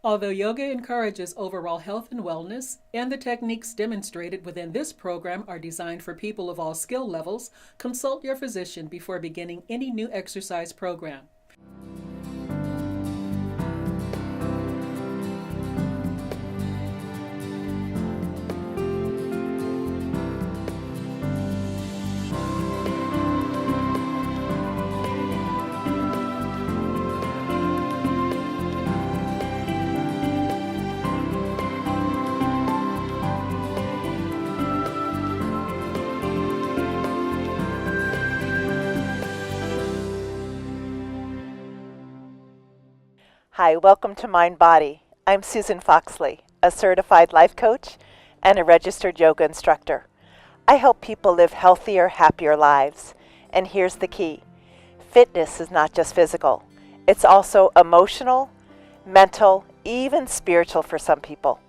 Although yoga encourages overall health and wellness, and the techniques demonstrated within this program are designed for people of all skill levels, consult your physician before beginning any new exercise program. Hi, welcome to Mind Body. I'm Susan Foxley, a certified life coach and a registered yoga instructor. I help people live healthier, happier lives. And here's the key. Fitness is not just physical. It's also emotional, mental, even spiritual for some people.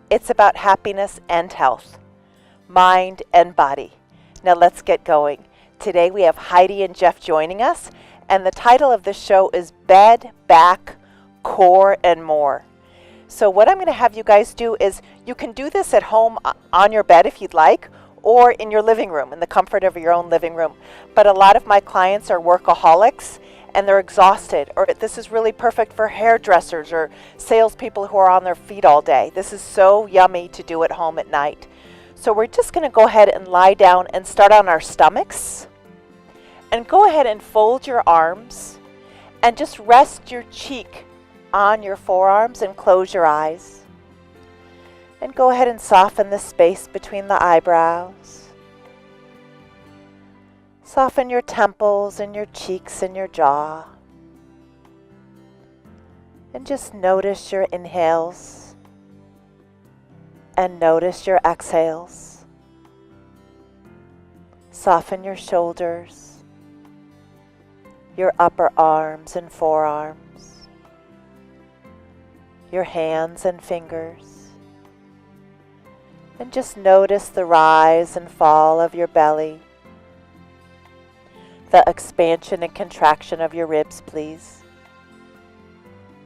It's about happiness and health, mind and body. Now let's get going. Today we have Heidi and Jeff joining us, and the title of the show is Bed, Back, Core, and More. So what I'm going to have you guys do is you can do this at home on your bed if you'd like, or in your living room, in the comfort of your own living room. But a lot of my clients are workaholics and they're exhausted, or this is really perfect for hairdressers or salespeople who are on their feet all day. This is so yummy to do at home at night. So we're just going to go ahead and lie down and start on our stomachs. And go ahead and fold your arms and just rest your cheek on your forearms and close your eyes. And go ahead and soften the space between the eyebrows. Soften your temples and your cheeks and your jaw. And just notice your inhales and notice your exhales. Soften your shoulders, your upper arms and forearms, your hands and fingers, and just notice the rise and fall of your belly, the expansion and contraction of your ribs, please.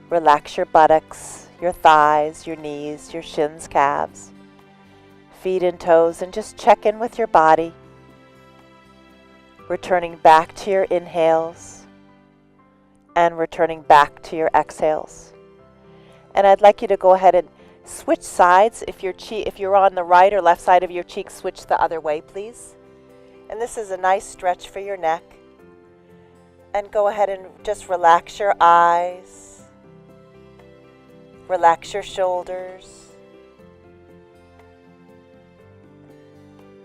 Relax your buttocks, your thighs, your knees, your shins, calves, feet and toes, and just check in with your body. Returning back to your inhales and returning back to your exhales. And I'd like you to go ahead and switch sides. If you're on the right or left side of your cheek, switch the other way, please. And this is a nice stretch for your neck. And go ahead and just relax your eyes. Relax your shoulders.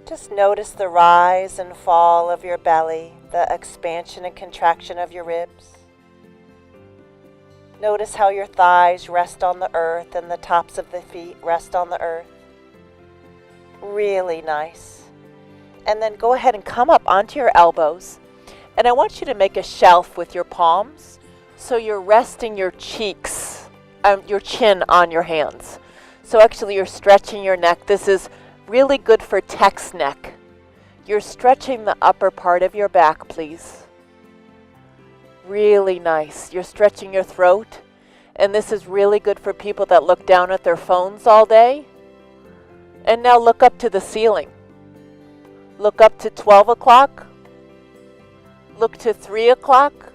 Just notice the rise and fall of your belly, the expansion and contraction of your ribs. Notice how your thighs rest on the earth and the tops of the feet rest on the earth. Really nice. And then go ahead and come up onto your elbows. And I want you to make a shelf with your palms so you're resting your cheeks, your chin on your hands. So actually you're stretching your neck. This is really good for text neck. You're stretching the upper part of your back, please. Really nice. You're stretching your throat, and this is really good for people that look down at their phones all day. And now look up to the ceiling. Look up to 12 o'clock. Look to 3 o'clock.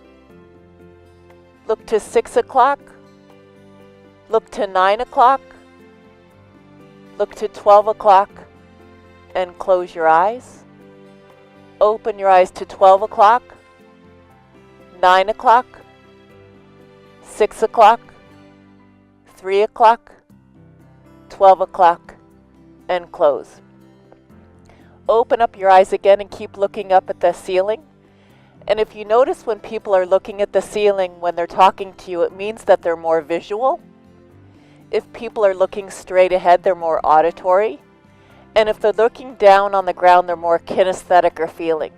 Look to 6 o'clock. Look to 9 o'clock. Look to 12 o'clock and close your eyes. Open your eyes to 12 o'clock. 9 o'clock, 6 o'clock, 3 o'clock, 12 o'clock, and close. Open up your eyes again and keep looking up at the ceiling. And if you notice when people are looking at the ceiling when they're talking to you, it means that they're more visual. If people are looking straight ahead, they're more auditory. And if they're looking down on the ground, they're more kinesthetic or feeling.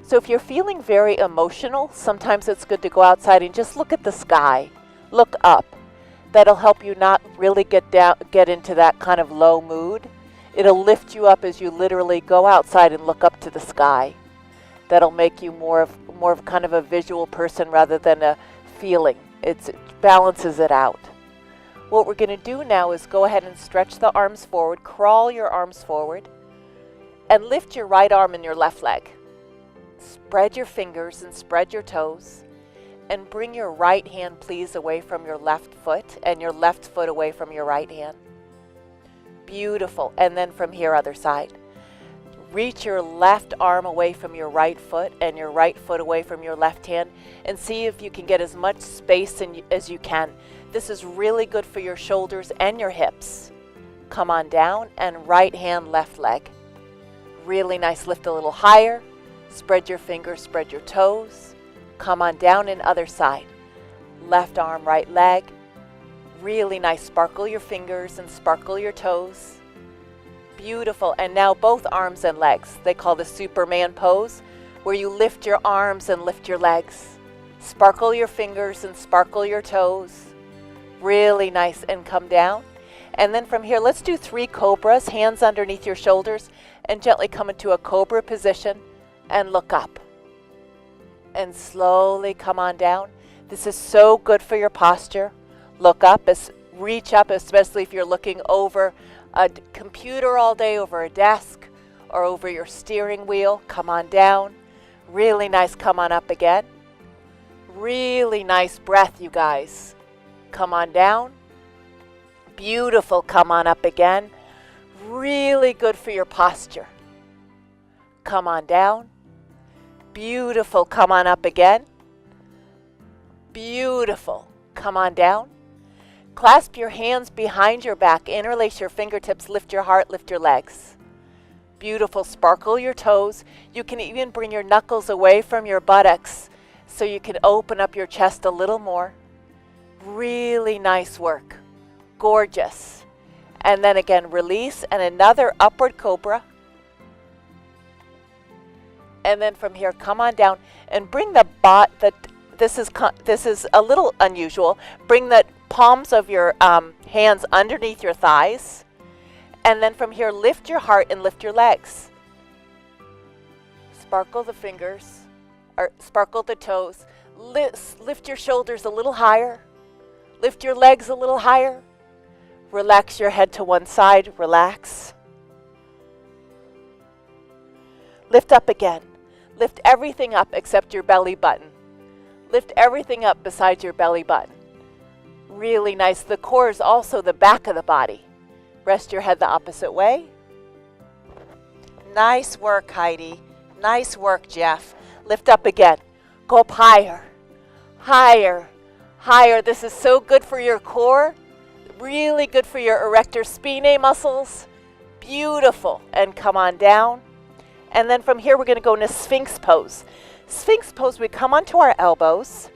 So if you're feeling very emotional, sometimes it's good to go outside and just look at the sky. Look up. That'll help you not really get into that kind of low mood. It'll lift you up as you literally go outside and look up to the sky. That'll make you more of kind of a visual person rather than a feeling. It balances it out. What we're going to do now is go ahead and stretch the arms forward, crawl your arms forward, and lift your right arm and your left leg. Spread your fingers and spread your toes, and bring your right hand, please, away from your left foot, and your left foot away from your right hand. Beautiful. And then from here, other side. Reach your left arm away from your right foot and your right foot away from your left hand, and see if you can get as much space as you can. This is really good for your shoulders and your hips. Come on down, and right hand, left leg. Really nice. Lift a little higher. Spread your fingers, spread your toes. Come on down, and other side. Left arm, right leg. Really nice. Sparkle your fingers and sparkle your toes. Beautiful. And now both arms and legs. They call the Superman pose, where you lift your arms and lift your legs. Sparkle your fingers and sparkle your toes. Really nice. And come down. And then from here, let's do 3 cobras, hands underneath your shoulders, and gently come into a cobra position and look up. And slowly come on down. This is so good for your posture. Look up, reach up, especially if you're looking over a computer all day, over a desk, or over your steering wheel. Come on down. Really nice. Come on up again. Really nice breath, you guys. Come on down. Beautiful. Come on up again. Really good for your posture. Come on down. Beautiful. Come on up again. Beautiful. Come on down. Clasp your hands behind your back. Interlace your fingertips. Lift your heart. Lift your legs. Beautiful. Sparkle your toes. You can even bring your knuckles away from your buttocks so you can open up your chest a little more. Really nice work. Gorgeous. And then again, release, and another upward cobra. And then from here, come on down and bring the this is a little unusual. Bring the palms of your hands underneath your thighs. And then from here, lift your heart and lift your legs. Sparkle the fingers, or sparkle the toes. Lift your shoulders a little higher. Lift your legs a little higher. Relax your head to one side. Relax. Lift up again. Lift everything up except your belly button. Lift everything up besides your belly button. Really nice. The core is also the back of the body. Rest your head the opposite way. Nice work, Heidi. Nice work, Jeff. Lift up again. Go up higher. Higher. Higher. This is so good for your core. Really good for your erector spinae muscles. Beautiful. And come on down. And then from here, we're going to go into Sphinx Pose. Sphinx Pose, we come onto our elbows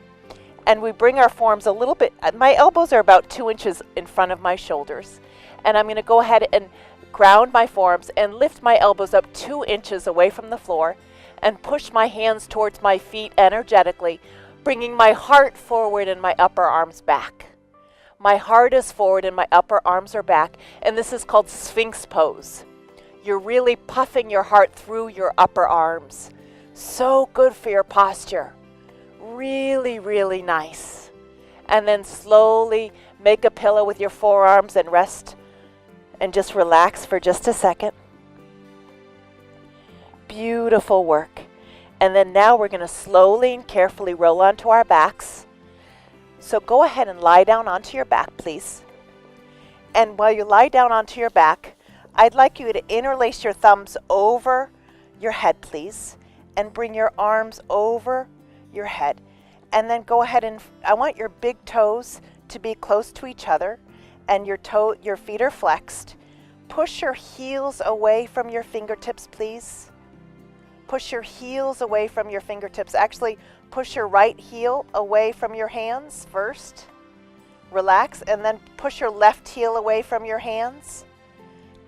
and we bring our forearms a little bit. My elbows are about 2 inches in front of my shoulders. And I'm going to go ahead and ground my forearms and lift my elbows up 2 inches away from the floor and push my hands towards my feet energetically, bringing my heart forward and my upper arms back. My heart is forward and my upper arms are back. And this is called Sphinx Pose. You're really puffing your heart through your upper arms. So good for your posture. Really, really nice. And then slowly make a pillow with your forearms and rest and just relax for just a second. Beautiful work. And then now we're going to slowly and carefully roll onto our backs. So go ahead and lie down onto your back, please. And while you lie down onto your back, I'd like you to interlace your thumbs over your head, please, and bring your arms over your head. And then go ahead and, I want your big toes to be close to each other, and your feet are flexed. Push your heels away from your fingertips, please. Push your heels away from your fingertips. Actually, push your right heel away from your hands first. Relax, and then push your left heel away from your hands.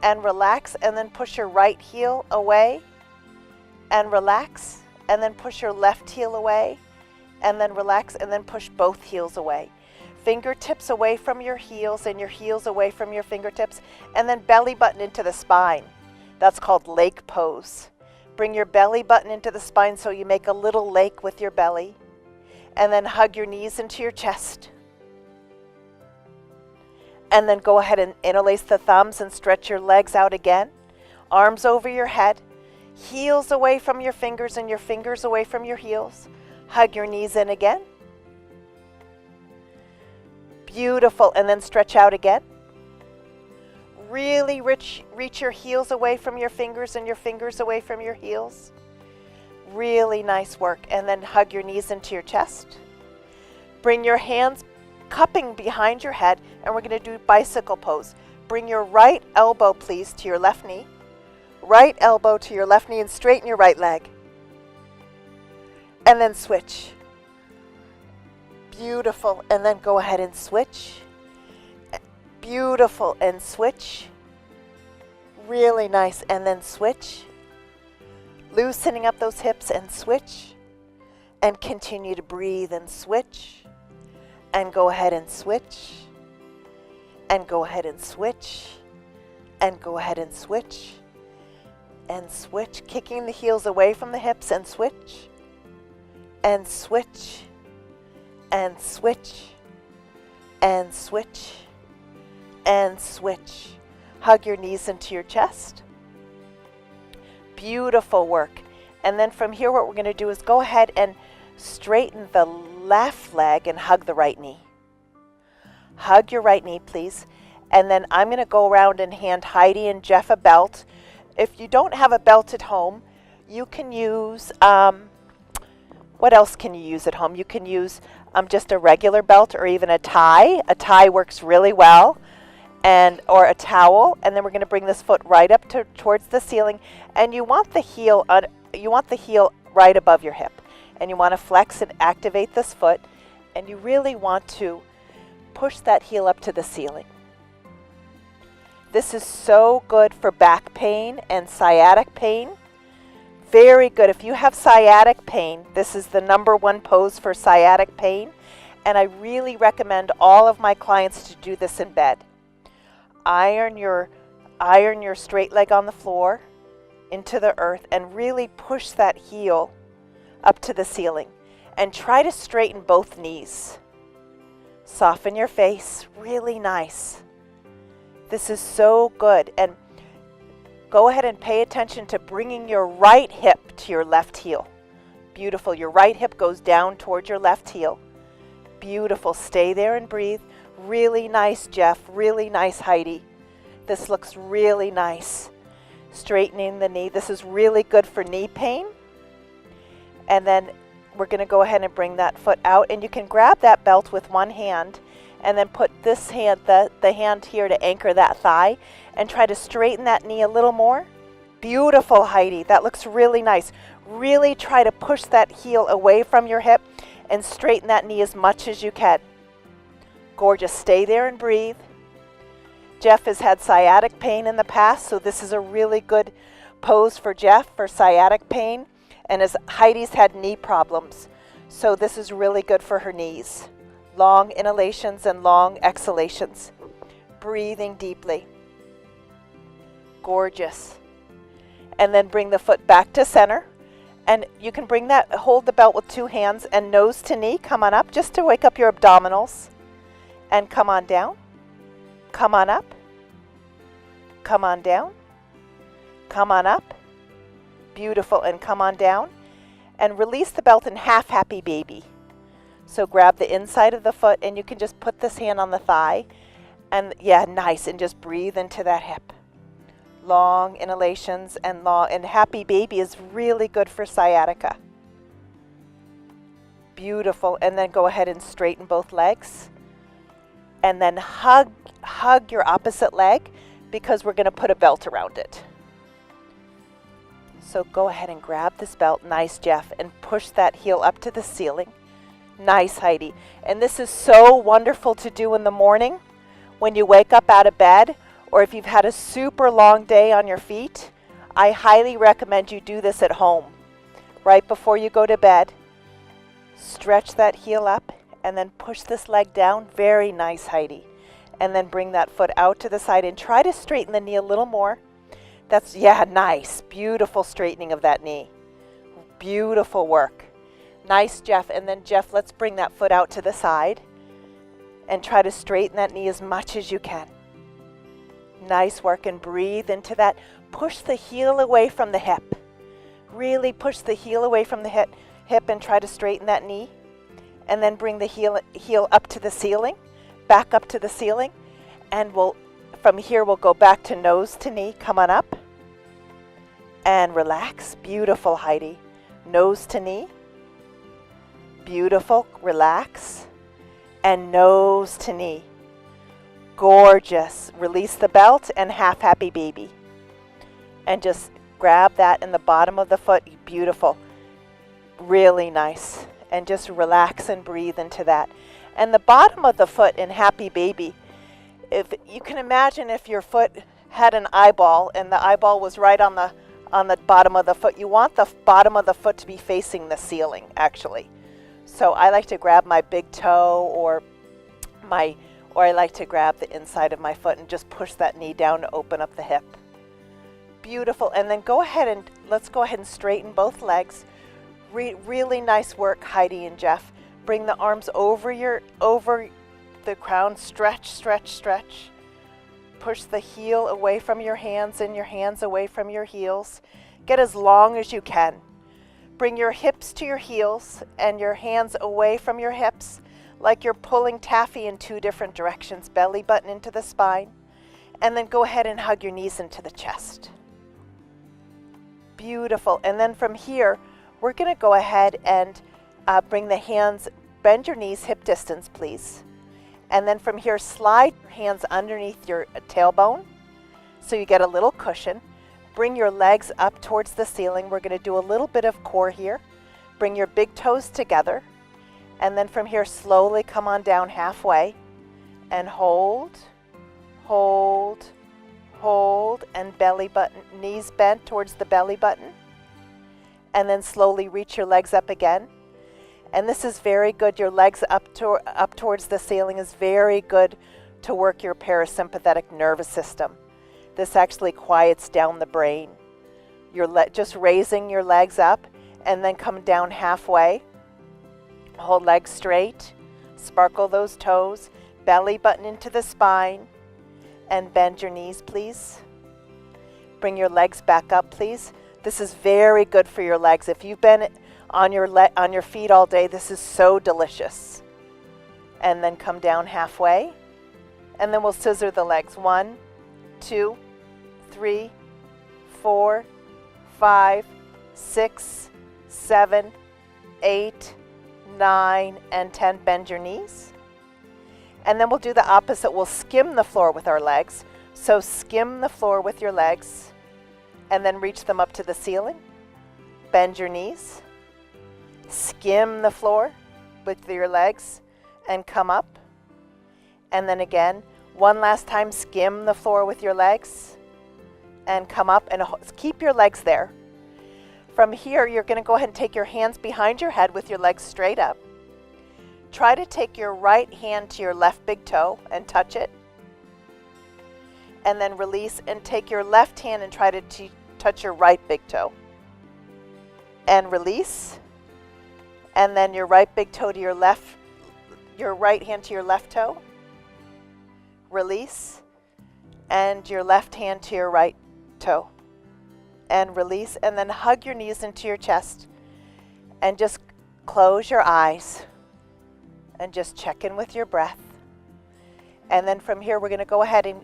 And relax, and then push your right heel away, and relax, and then push your left heel away, and then relax, and then push both heels away. Fingertips away from your heels and your heels away from your fingertips, and then belly button into the spine. That's called lake pose. Bring your belly button into the spine so you make a little lake with your belly, and then hug your knees into your chest. And then go ahead and interlace the thumbs and stretch your legs out again. Arms over your head. Heels away from your fingers and your fingers away from your heels. Hug your knees in again. Beautiful. And then stretch out again. Really reach your heels away from your fingers and your fingers away from your heels. Really nice work. And then hug your knees into your chest. Bring your hands cupping behind your head, and we're going to do bicycle pose. Bring your right elbow, please, to your left knee. Right elbow to your left knee and straighten your right leg. And then switch. Beautiful. And then go ahead and switch. Beautiful. And switch. Really nice. And then switch. Loosening up those hips and switch. And continue to breathe and switch. And go ahead and switch. And go ahead and switch. And go ahead and switch. And switch. Kicking the heels away from the hips and switch. And switch. And switch. And switch. And switch. Hug your knees into your chest. Beautiful work. And then from here, what we're going to do is go ahead and straighten the left leg and hug the right knee. Hug your right knee, please. And then I'm going to go around and hand Heidi and Jeff a belt. If you don't have a belt at home, you can use, what else can you use at home? You can use just a regular belt or even a tie. A tie works really well. Or a towel, and then we're going to bring this foot right up towards the ceiling, and you want the heel right above your hip, and you want to flex and activate this foot, and you really want to push that heel up to the ceiling. This is so good for back pain and sciatic pain. Very good. If you have sciatic pain, this is the #1 pose for sciatic pain, and I really recommend all of my clients to do this in bed. Iron your straight leg on the floor into the earth and really push that heel up to the ceiling. And try to straighten both knees. Soften your face. Really nice. This is so good. And go ahead and pay attention to bringing your right hip to your left heel. Beautiful. Your right hip goes down toward your left heel. Beautiful. Stay there and breathe. Really nice, Jeff. Really nice, Heidi. This looks really nice. Straightening the knee. This is really good for knee pain. And then we're going to go ahead and bring that foot out. And you can grab that belt with one hand and then put this hand, the hand here to anchor that thigh and try to straighten that knee a little more. Beautiful, Heidi. That looks really nice. Really try to push that heel away from your hip and straighten that knee as much as you can. Gorgeous. Stay there and breathe. Jeff has had sciatic pain in the past, so this is a really good pose for Jeff for sciatic pain. And as Heidi's had knee problems, so this is really good for her knees. Long inhalations and long exhalations. Breathing deeply. Gorgeous. And then bring the foot back to center. And you can hold the belt with two hands and nose to knee. Come on up just to wake up your abdominals. And come on down. Come on up. Come on down. Come on up. Beautiful. And come on down. And release the belt in half happy baby. So grab the inside of the foot and you can just put this hand on the thigh. And yeah, nice. And just breathe into that hip. Long inhalations and happy baby is really good for sciatica. Beautiful. And then go ahead and straighten both legs. And then hug your opposite leg because we're going to put a belt around it. So go ahead and grab this belt. Nice, Jeff. And push that heel up to the ceiling. Nice, Heidi. And this is so wonderful to do in the morning when you wake up out of bed, or if you've had a super long day on your feet. I highly recommend you do this at home. Right before you go to bed, stretch that heel up and then push this leg down. Very nice, Heidi. And then bring that foot out to the side and try to straighten the knee a little more. That's, yeah, nice. Beautiful straightening of that knee. Beautiful work. Nice, Jeff. And then, Jeff, let's bring that foot out to the side. and try to straighten that knee as much as you can. Nice work, and breathe into that. Push the heel away from the hip. Really push the heel away from the hip and try to straighten that knee. And then bring the heel up to the ceiling, back up to the ceiling. And from here we'll go back to nose to knee. Come on up. And relax. Beautiful, Heidi. Nose to knee. Beautiful. Relax. And nose to knee. Gorgeous. Release the belt and half happy baby. And just grab that in the bottom of the foot. Beautiful. Really nice. And just relax and breathe into that. And the bottom of the foot in happy baby, if you can imagine if your foot had an eyeball and the eyeball was right on the bottom of the foot, you want the bottom of the foot to be facing the ceiling, actually. So I like to grab my big toe or I like to grab the inside of my foot and just push that knee down to open up the hip. Beautiful. And then let's go ahead and straighten both legs. Really nice work, Heidi and Jeff. Bring the arms over the crown. Stretch, stretch, stretch. Push the heel away from your hands and your hands away from your heels. Get as long as you can. Bring your hips to your heels and your hands away from your hips, like you're pulling taffy in two different directions. Belly button into the spine. And then go ahead and hug your knees into the chest. Beautiful. And then from here, we're going to go ahead and bring the hands, bend your knees hip distance, please. And then from here, slide your hands underneath your tailbone so you get a little cushion. Bring your legs up towards the ceiling. We're going to do a little bit of core here. Bring your big toes together. And then from here, slowly come on down halfway. And hold, hold, hold, and belly button, knees bent towards the belly button. And then slowly reach your legs up again. And this is very good. Your legs up towards the ceiling is very good to work your parasympathetic nervous system. This actually quiets down the brain. You're just raising your legs up and then come down halfway. Hold legs straight. Sparkle those toes. Belly button into the spine. And bend your knees, please. Bring your legs back up, please. This is very good for your legs. If you've been on your feet all day, this is so delicious. And then come down halfway. And then we'll scissor the legs. 1, 2, 3, 4, 5, 6, 7, 8, 9, and 10. Bend your knees. And then we'll do the opposite. We'll skim the floor with our legs. So skim the floor with your legs. And then reach them up to the ceiling. Bend your knees. Skim the floor with your legs and come up. And then again, one last time, skim the floor with your legs and come up and keep your legs there. From here, you're going to go ahead and take your hands behind your head with your legs straight up. Try to take your right hand to your left big toe and touch it. And then release and take your left hand and try to touch your right big toe. And release. And then your right big toe to your right hand to your left toe. Release. And your left hand to your right toe. And release. And then hug your knees into your chest. And just close your eyes. And just check in with your breath. And then from here, we're going to go ahead and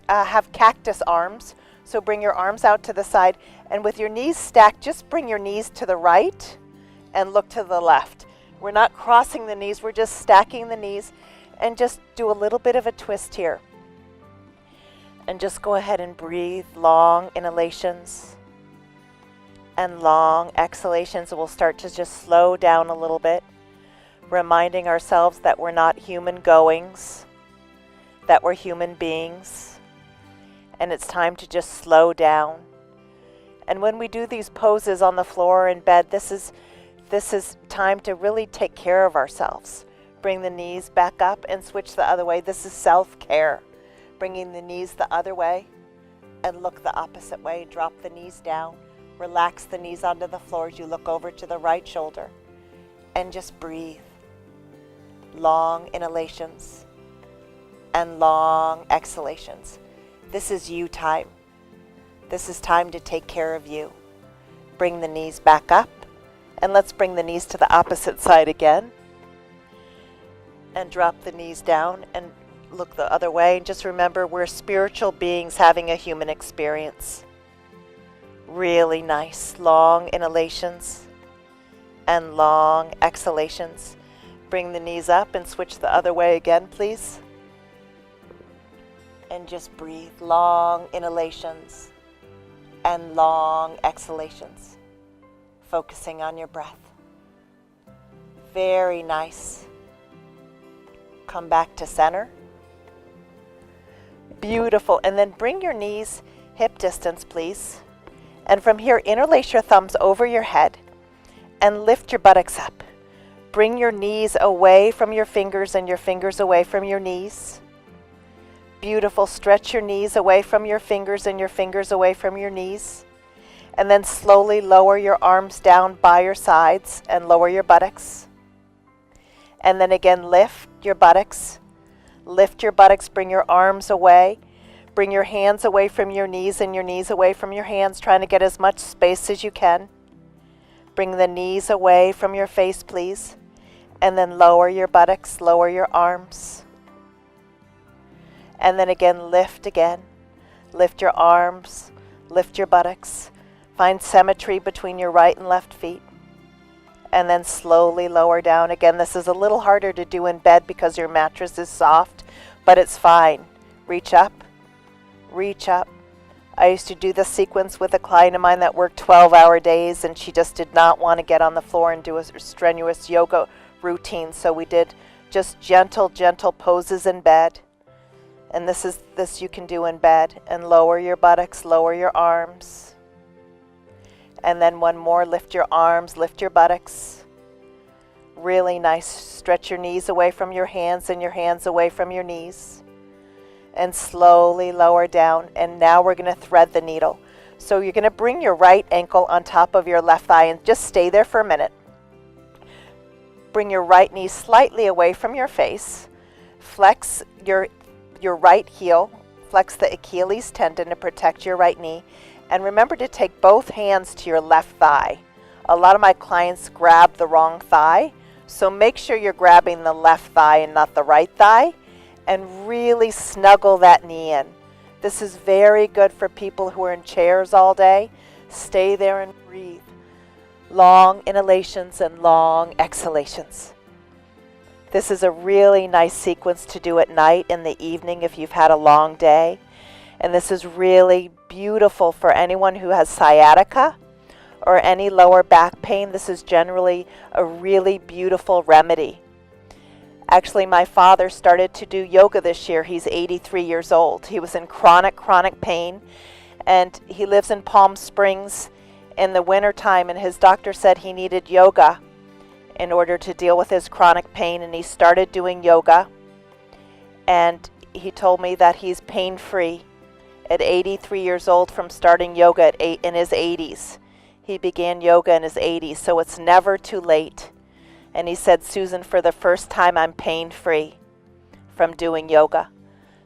have cactus arms. So bring your arms out to the side. And with your knees stacked, just bring your knees to the right and look to the left. We're not crossing the knees. We're just stacking the knees. And just do a little bit of a twist here. And just go ahead and breathe long inhalations and long exhalations. We'll start to just slow down a little bit, reminding ourselves that we're not human goings, that we're human beings, and it's time to just slow down. And when we do these poses on the floor or in bed, this is time to really take care of ourselves. Bring the knees back up and switch the other way. This is self-care. Bringing the knees the other way and look the opposite way. Drop the knees down. Relax the knees onto the floor as you look over to the right shoulder. And just breathe. long inhalations, and long exhalations. This is you time. This is time to take care of you. Bring the knees back up, and let's bring the knees to the opposite side again. And drop the knees down and look the other way. And just remember, we're spiritual beings having a human experience. Really nice, long inhalations and long exhalations. Bring the knees up and switch the other way again, please. And just breathe. Long inhalations and long exhalations. Focusing on your breath. Very nice. Come back to center. Beautiful. And then bring your knees hip distance, please. And from here, interlace your thumbs over your head and lift your buttocks up. Bring your knees away from your fingers and your fingers away from your knees. Beautiful. Stretch your knees away from your fingers and your fingers away from your knees. And then slowly lower your arms down by your sides and lower your buttocks. And then again, lift your buttocks. Lift your buttocks. Bring your arms away. Bring your hands away from your knees and your knees away from your hands, trying to get as much space as you can. Bring the knees away from your face, please. And then lower your buttocks, lower your arms. And then again, lift again. Lift your arms, lift your buttocks. Find symmetry between your right and left feet. And then slowly lower down. Again, this is a little harder to do in bed because your mattress is soft, but it's fine. Reach up, reach up. I used to do this sequence with a client of mine that worked 12-hour days, and she just did not want to get on the floor and do a strenuous yoga routine. So we did just gentle poses in bed. And this you can do in bed. And lower your buttocks, lower your arms. And then one more, lift your arms, lift your buttocks. Really nice. Stretch your knees away from your hands and your hands away from your knees. And slowly lower down. And now we're going to thread the needle. So you're going to bring your right ankle on top of your left thigh and just stay there for a minute. Bring your right knee slightly away from your face. Flex your right heel. Flex the Achilles tendon to protect your right knee. And remember to take both hands to your left thigh. A lot of my clients grab the wrong thigh. So make sure you're grabbing the left thigh and not the right thigh. And really snuggle that knee in. This is very good for people who are in chairs all day. Stay there and breathe. Long inhalations and long exhalations. This is a really nice sequence to do at night, in the evening if you've had a long day. And this is really beautiful for anyone who has sciatica or any lower back pain. This is generally a really beautiful remedy. Actually, my father started to do yoga this year. He's 83 years old. He was in chronic pain, and he lives in Palm Springs in the wintertime, and his doctor said he needed yoga in order to deal with his chronic pain, and he started doing yoga. And he told me that he's pain-free at 83 years old from starting yoga in his 80s. He began yoga in his 80s, so it's never too late. And he said, Susan, for the first time, I'm pain-free from doing yoga.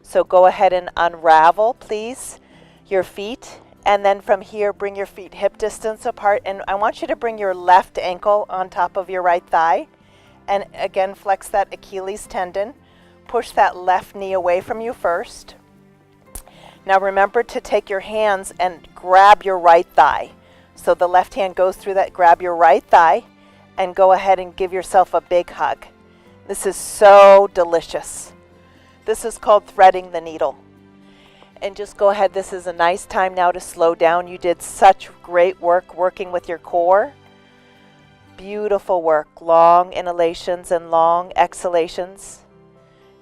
So go ahead and unravel, please, your feet. And then from here, bring your feet hip distance apart. And I want you to bring your left ankle on top of your right thigh. And again, flex that Achilles tendon. Push that left knee away from you first. Now remember to take your hands and grab your right thigh. So the left hand goes through that, grab your right thigh, and go ahead and give yourself a big hug. This is so delicious. This is called threading the needle. And just go ahead. This is a nice time now to slow down. You did such great work working with your core. Beautiful work. Long inhalations and long exhalations.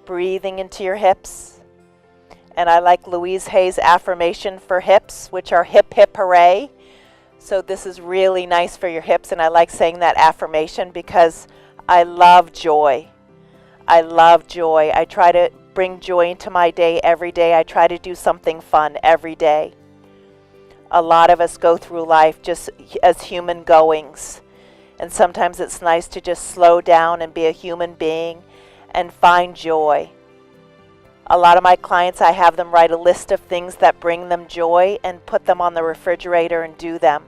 Breathing into your hips. And I like Louise Hay's affirmation for hips, which are hip, hip, hooray. So this is really nice for your hips, and I like saying that affirmation because I love joy. I love joy. I try to bring joy into my day every day. I try to do something fun every day. A lot of us go through life just as human goings, and sometimes it's nice to just slow down and be a human being and find joy. A lot of my clients, I have them write a list of things that bring them joy and put them on the refrigerator and do them.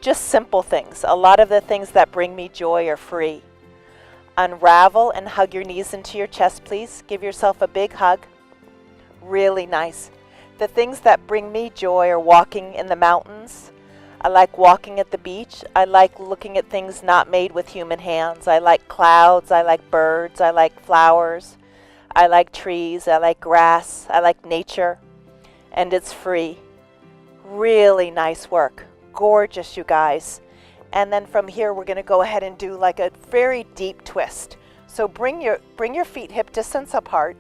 Just simple things. A lot of the things that bring me joy are free. Unravel and hug your knees into your chest, please. Give yourself a big hug. Really nice. The things that bring me joy are walking in the mountains. I like walking at the beach. I like looking at things not made with human hands. I like clouds. I like birds. I like flowers. I like trees. I like grass. I like nature. And it's free. Really nice work. Gorgeous, you guys. And then from here, we're going to go ahead and do like a very deep twist. So bring your feet hip distance apart.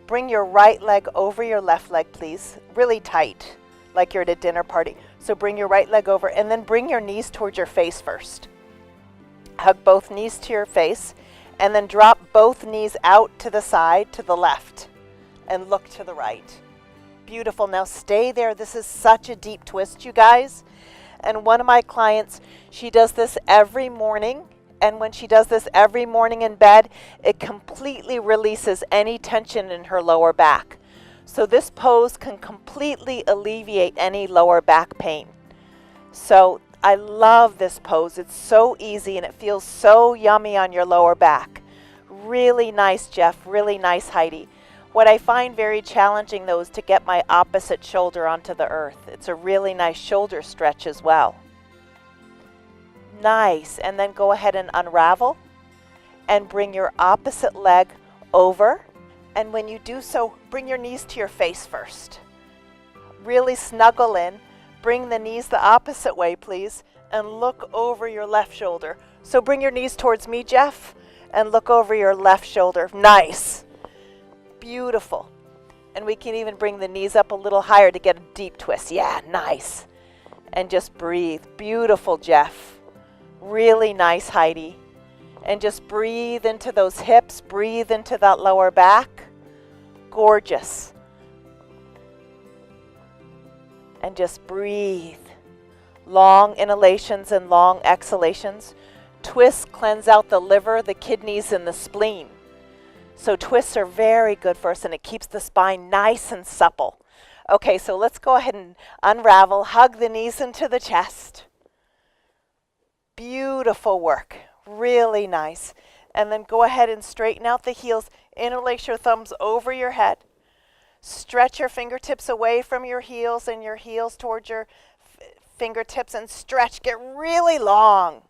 Bring your right leg over your left leg, please. Really tight, like you're at a dinner party. So bring your right leg over and then bring your knees towards your face first. Hug both knees to your face and then drop both knees out to the side, to the left, and look to the right. Beautiful. Now stay there. This is such a deep twist, you guys. And one of my clients, she does this every morning. And when she does this every morning in bed, it completely releases any tension in her lower back. So this pose can completely alleviate any lower back pain. So I love this pose. It's so easy and it feels so yummy on your lower back. Really nice, Jeff. Really nice, Heidi. What I find very challenging, though, is to get my opposite shoulder onto the earth. It's a really nice shoulder stretch as well. Nice. And then go ahead and unravel and bring your opposite leg over. And when you do so, bring your knees to your face first. Really snuggle in. Bring the knees the opposite way, please, and look over your left shoulder. So bring your knees towards me, Jeff, and look over your left shoulder. Nice. Beautiful. And we can even bring the knees up a little higher to get a deep twist. Yeah, nice. And just breathe. Beautiful, Jeff. Really nice, Heidi. And just breathe into those hips. Breathe into that lower back. Gorgeous. And just breathe. Long inhalations and long exhalations. Twists cleanse out the liver, the kidneys, and the spleen. So twists are very good for us and it keeps the spine nice and supple. Okay, so let's go ahead and unravel. Hug the knees into the chest. Beautiful work. Really nice. And then go ahead and straighten out the heels. Interlace your thumbs over your head. Stretch your fingertips away from your heels and your heels towards your fingertips and stretch. Get really long.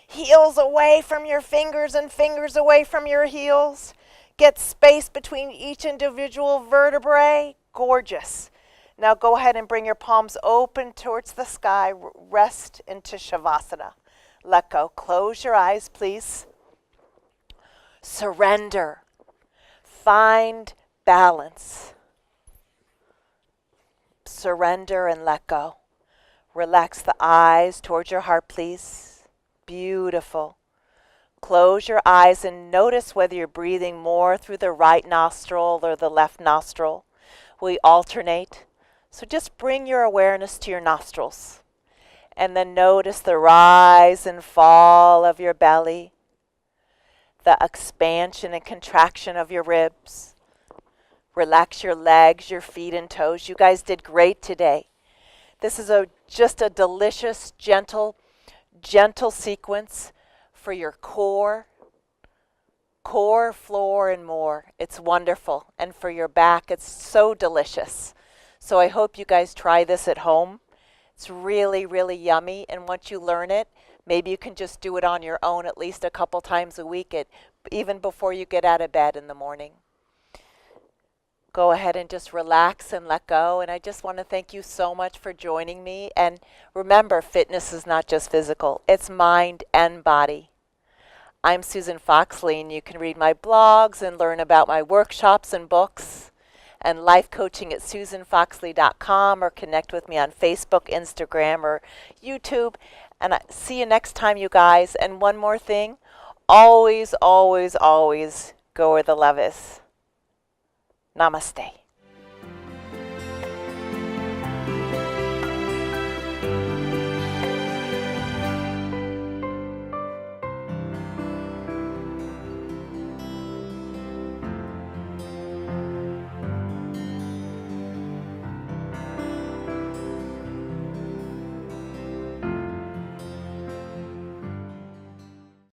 Heels away from your fingers and fingers away from your heels. Get space between each individual vertebrae. Gorgeous. Now go ahead and bring your palms open towards the sky. Rest into Shavasana. Let go. Close your eyes, please. Surrender. Find balance. Surrender and let go. Relax the eyes towards your heart, please. Beautiful. Close your eyes and notice whether you're breathing more through the right nostril or the left nostril. We alternate. So just bring your awareness to your nostrils. And then notice the rise and fall of your belly. The expansion and contraction of your ribs. Relax your legs, your feet and toes. You guys did great today. This is just a delicious, gentle sequence for your core, floor, and more. It's wonderful. And for your back, it's so delicious. So I hope you guys try this at home. It's really, really yummy. And once you learn it, maybe you can just do it on your own at least a couple times a week, even before you get out of bed in the morning. Go ahead and just relax and let go. And I just want to thank you so much for joining me. And remember, fitness is not just physical. It's mind and body. I'm Susan Foxley, and you can read my blogs and learn about my workshops and books and life coaching at susanfoxley.com, or connect with me on Facebook, Instagram, or YouTube. And I see you next time, you guys. And one more thing, always, always, always go where the love is. Namaste.